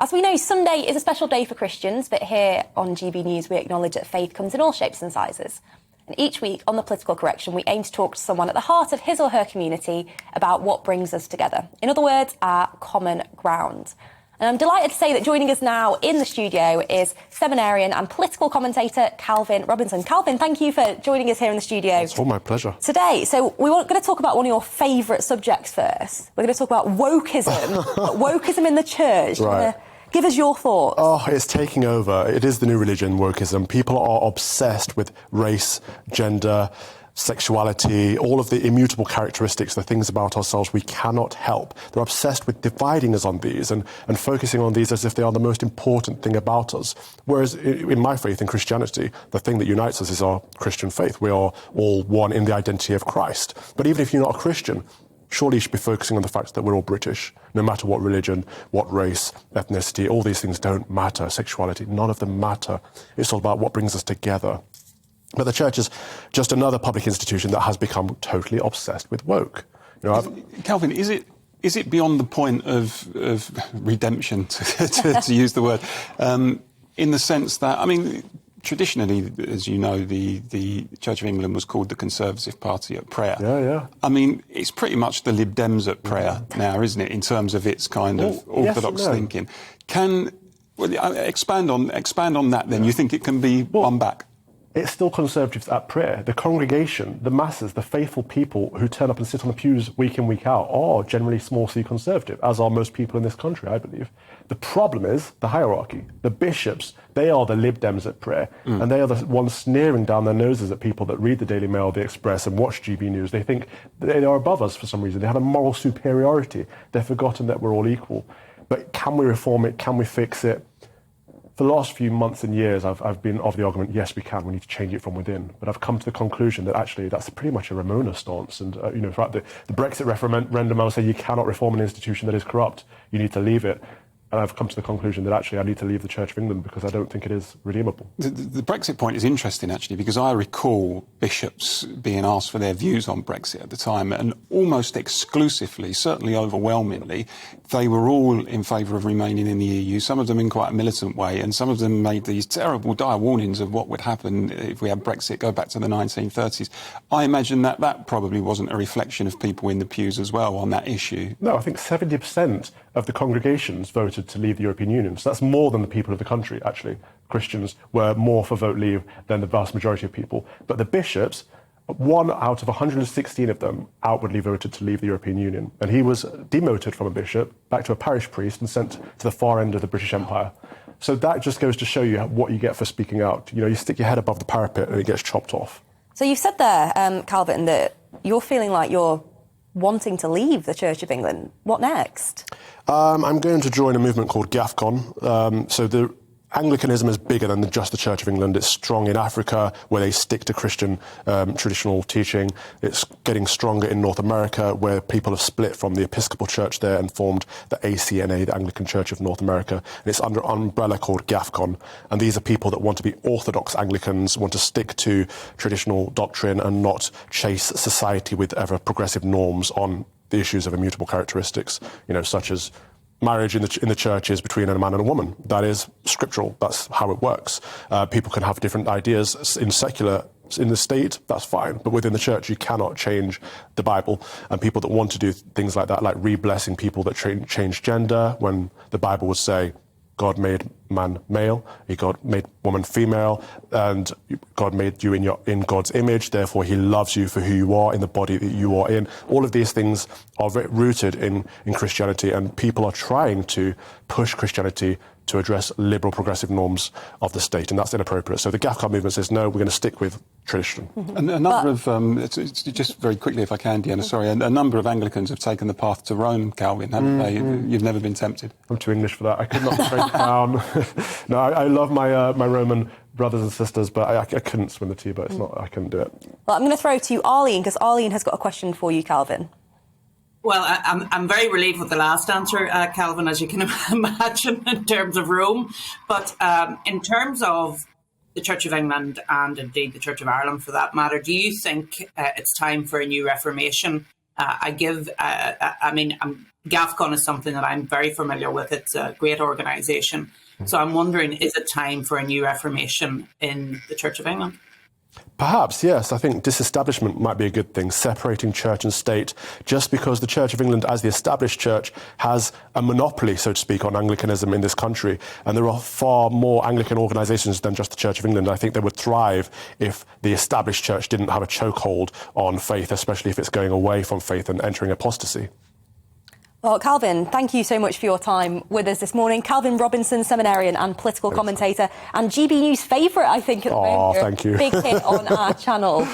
As we know, Sunday is a special day for Christians, but here on GB News we acknowledge that faith comes in all shapes and sizes. And each week on The Political Correction, we aim to talk to someone at the heart of his or her community about what brings us together. In other words, our common ground. And I'm delighted to say that joining us now in the studio is seminarian and political commentator Calvin Robinson. Calvin, thank you for joining us here in the studio. It's all my pleasure. Today, so we're going to talk about one of your favourite subjects first. We're going to talk about Wokism, Wokism in the church. Right. Give us your thoughts. Oh, it's taking over. It is the new religion, Wokism. People are obsessed with race, gender, sexuality, all of the immutable characteristics, the things about ourselves we cannot help. They're obsessed with dividing us on these and focusing on these as if they are the most important thing about us. Whereas in my faith, in Christianity, the thing that unites us is our Christian faith. We are all one in the identity of Christ. But even if you're not a Christian, surely you should be focusing on the fact that we're all British, no matter what religion, what race, ethnicity, all these things don't matter, sexuality, none of them matter. It's all about what brings us together. But the church is just another public institution that has become totally obsessed with woke. You know, Calvin, is it beyond the point of redemption, to use the word, in the sense that, I mean, traditionally, as you know, the Church of England was called the Conservative Party at prayer. Yeah. I mean, it's pretty much the Lib Dems at prayer now, isn't it, in terms of its kind of orthodox thinking? Expand on that then. You think it can be won back? It's still Conservatives at prayer. The congregation, the masses, the faithful people who turn up and sit on the pews week in, week out are generally small c Conservative, as are most people in this country, I believe. The problem is the hierarchy. The bishops, they are the Lib Dems at prayer, and they are the ones sneering down their noses at people that read the Daily Mail, the Express, and watch GB News. They think they are above us for some reason. They have a moral superiority. They've forgotten that we're all equal. But can we reform it? Can we fix it? For the last few months and years, I've been of the argument, yes, we can, we need to change it from within. But I've come to the conclusion that actually that's pretty much a Ramona stance. And, throughout the Brexit referendum, I would say you cannot reform an institution that is corrupt. You need to leave it. And I've come to the conclusion that actually I need to leave the Church of England because I don't think it is redeemable. The Brexit point is interesting, actually, because I recall bishops being asked for their views on Brexit at the time, and almost exclusively, certainly overwhelmingly, they were all in favour of remaining in the EU, some of them in quite a militant way, and some of them made these terrible dire warnings of what would happen if we had Brexit go back to the 1930s. I imagine that probably wasn't a reflection of people in the pews as well on that issue. No, I think 70% of the congregations voted to leave the European Union. So that's more than the people of the country, actually. Christians were more for vote leave than the vast majority of people. But the bishops, 1 out of 116 of them outwardly voted to leave the European Union. And he was demoted from a bishop back to a parish priest and sent to the far end of the British Empire. So that just goes to show you what you get for speaking out. You know, you stick your head above the parapet and it gets chopped off. So you've said there, Calvin, that you're feeling like you're wanting to leave the Church of England. What next? I'm going to join a movement called GAFCON. So the Anglicanism is bigger than just the Church of England. It's strong in Africa, where they stick to Christian traditional teaching. It's getting stronger in North America, where people have split from the Episcopal Church there and formed the ACNA, the Anglican Church of North America. And it's under an umbrella called GAFCON. And these are people that want to be orthodox Anglicans, want to stick to traditional doctrine and not chase society with ever progressive norms on the issues of immutable characteristics, such as marriage in the church is between a man and a woman. That is scriptural. That's how it works. People can have different ideas in the state, that's fine. But within the church, you cannot change the Bible. And people that want to do things like that, like re-blessing people that change gender, when the Bible would say, God made man male, God made woman female, and God made you in God's image, therefore he loves you for who you are in the body that you are in. All of these things are rooted in Christianity, and people are trying to push Christianity to address liberal progressive norms of the state, and that's inappropriate. So the GAFCON movement says, no, we're going to stick with tradition. And a number of, just very quickly if I can, Deanna, sorry, a number of Anglicans have taken the path to Rome, Calvin, haven't they? You've never been tempted? I'm too English for that. I could not break down. No, I love my Roman brothers and sisters, but I couldn't swim the Tiber. It's not, I couldn't do it. Well, I'm going to throw to Arlene, because Arlene has got a question for you, Calvin. Well, I'm very relieved with the last answer, Calvin, as you can imagine, in terms of Rome. But in terms of the Church of England and indeed the Church of Ireland, for that matter, do you think it's time for a new reformation? I'm GAFCON is something that I'm very familiar with. It's a great organisation. So I'm wondering, is it time for a new reformation in the Church of England? Perhaps, yes. I think disestablishment might be a good thing, separating church and state, just because the Church of England, as the established church, has a monopoly, so to speak, on Anglicanism in this country. And there are far more Anglican organisations than just the Church of England. I think they would thrive if the established church didn't have a chokehold on faith, especially if it's going away from faith and entering apostasy. Well, Calvin, thank you so much for your time with us this morning. Calvin Robinson, seminarian and political commentator, and GB News favourite, I think, at the moment. Thank you. Big hit on our channel.